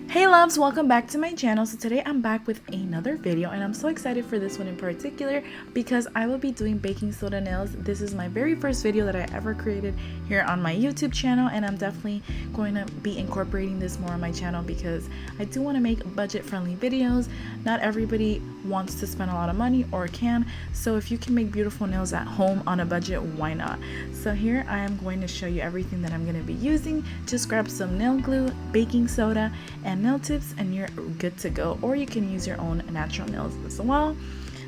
Hey loves, welcome back to my channel. So today I'm back with another video and I'm so excited for this one in particular because I will be doing baking soda nails. This is my very first video that I ever created here on my YouTube channel, and I'm definitely going to be incorporating this more on my channel because I do want to make budget friendly videos. Not everybody wants to spend a lot of money or can, so if you can make beautiful nails at home on a budget, why not? So here I am going to show you everything that I'm going to be using. Just grab some nail glue, baking soda, and nail tips and you're good to go, or you can use your own natural nails as well.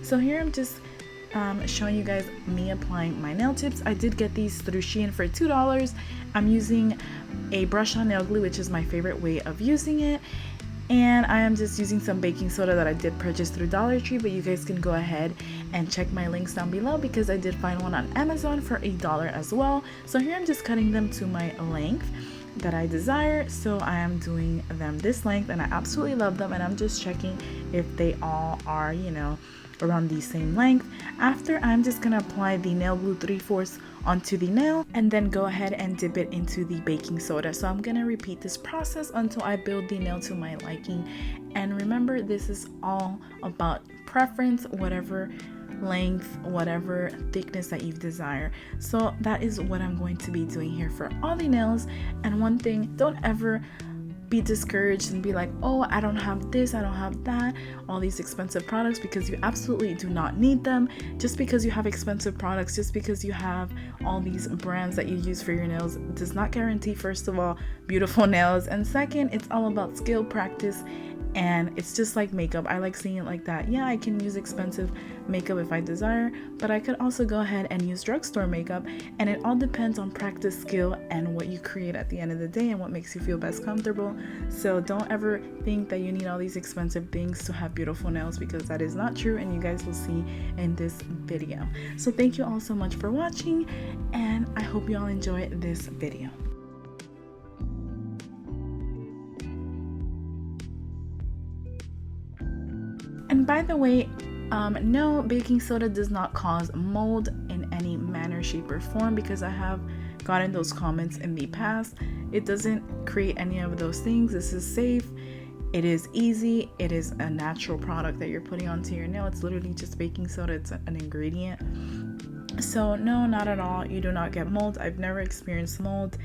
So here I'm just showing you guys me applying my nail tips. I did get these through SHEIN for $2. I'm using a brush on nail glue, which is my favorite way of using it, and I am just using some baking soda that I did purchase through Dollar Tree, but you guys can go ahead and check my links down below because I did find one on Amazon for $1 as well. So here I'm just cutting them to my length that I desire, so I am doing them this length and I absolutely love them, and I'm just checking if they all are, you know, around the same length. After, I'm just gonna apply the nail glue 3/4 onto the nail and then go ahead and dip it into the baking soda. So I'm gonna repeat this process until I build the nail to my liking. And remember, this is all about preference, whatever length, whatever thickness that you desire. So that is what I'm going to be doing here for all the nails. And one thing, don't ever be discouraged and be like, oh, I don't have this, I don't have that, all these expensive products, because you absolutely do not need them. Just because you have expensive products, just because you have all these brands that you use for your nails, does not guarantee, first of all, beautiful nails, and second, it's all about skill, practice. And it's just like makeup. I like seeing it like that. Yeah, I can use expensive makeup if I desire, but I could also go ahead and use drugstore makeup, and it all depends on practice, skill, and what you create at the end of the day and what makes you feel best comfortable. So don't ever think that you need all these expensive things to have beautiful nails, because that is not true, and you guys will see in this video. So thank you all so much for watching, and I hope you all enjoy this video. And by the way, no, baking soda does not cause mold in any manner, shape, or form, because I have gotten those comments in the past. It doesn't create any of those things. This is safe. It is easy. It is a natural product that you're putting onto your nail. It's literally just baking soda. It's an ingredient. So no, not at all. You do not get mold. I've never experienced mold.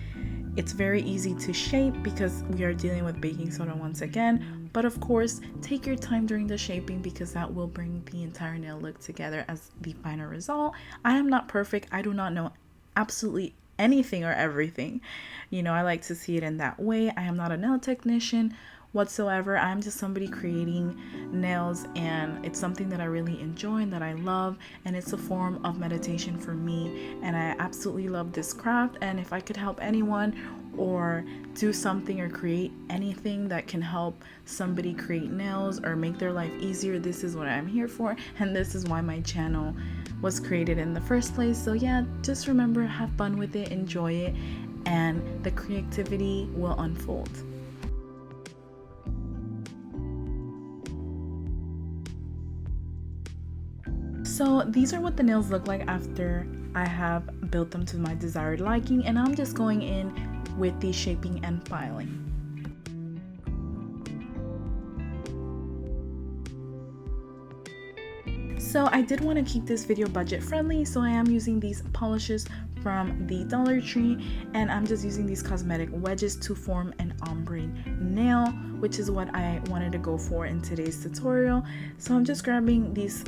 It's very easy to shape because we are dealing with baking soda once again. But of course, take your time during the shaping because that will bring the entire nail look together as the final result. I am not perfect. I do not know absolutely anything or everything. You know, I like to see it in that way. I am not a nail technician whatsoever. I'm just somebody creating nails, and it's something that I really enjoy and that I love, and it's a form of meditation for me, and I absolutely love this craft. And if I could help anyone or do something or create anything that can help somebody create nails or make their life easier, this is what I'm here for, and this is why my channel was created in the first place. So yeah, just remember, have fun with it, enjoy it, and the creativity will unfold. So these are what the nails look like after I have built them to my desired liking, and I'm just going in with the shaping and filing. So I did want to keep this video budget friendly, so I am using these polishes from the Dollar Tree, and I'm just using these cosmetic wedges to form an ombre nail, which is what I wanted to go for in today's tutorial. So I'm just grabbing these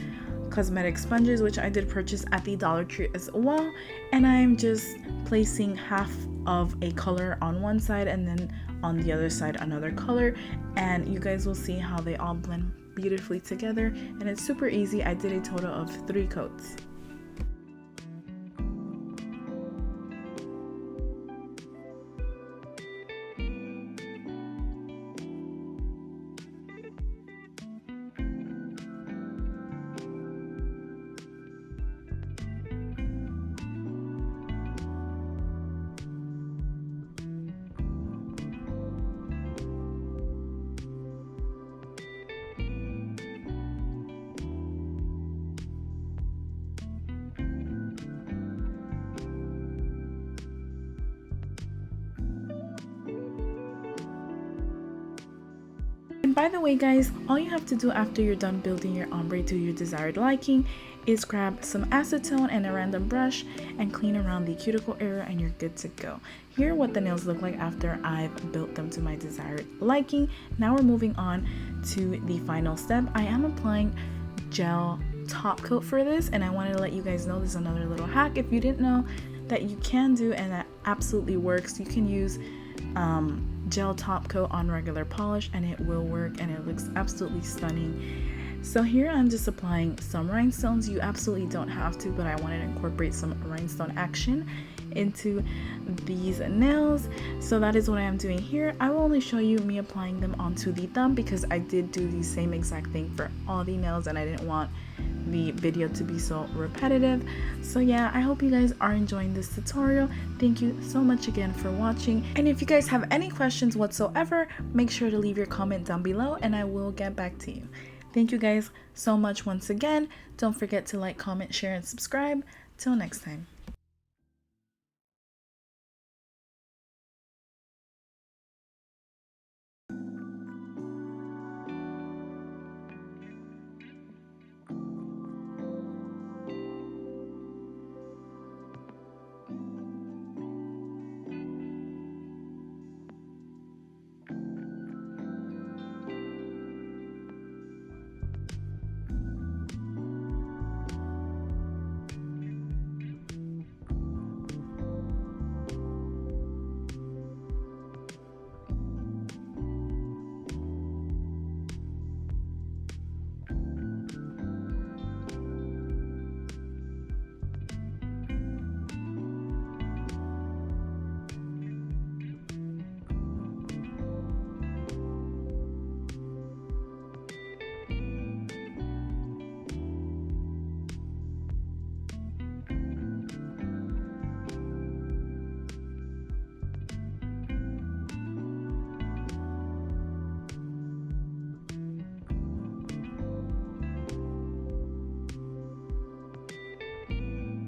cosmetic sponges, which I did purchase at the Dollar Tree as well, and I'm just placing half of a color on one side and then on the other side another color, and you guys will see how they all blend beautifully together, and it's super easy. I did a total of 3 coats. by the way guys, all you have to do after you're done building your ombre to your desired liking is grab some acetone and a random brush and clean around the cuticle area and you're good to go. Here are what the nails look like after I've built them to my desired liking. Now we're moving on to the final step. I am applying gel top coat for this, and I wanted to let you guys know this is another little hack if you didn't know that you can do, and that absolutely works. You can use gel top coat on regular polish and it will work, and it looks absolutely stunning. So here I'm just applying some rhinestones. You absolutely don't have to, but I wanted to incorporate some rhinestone action into these nails. So that is what I am doing here. I will only show you me applying them onto the thumb because I did do the same exact thing for all the nails and I didn't want the video to be so repetitive. So yeah, I hope you guys are enjoying this tutorial. Thank you so much again for watching, and if you guys have any questions whatsoever, make sure to leave your comment down below and I will get back to you. Thank you guys so much once again. Don't forget to like, comment, share, and subscribe. Till next time.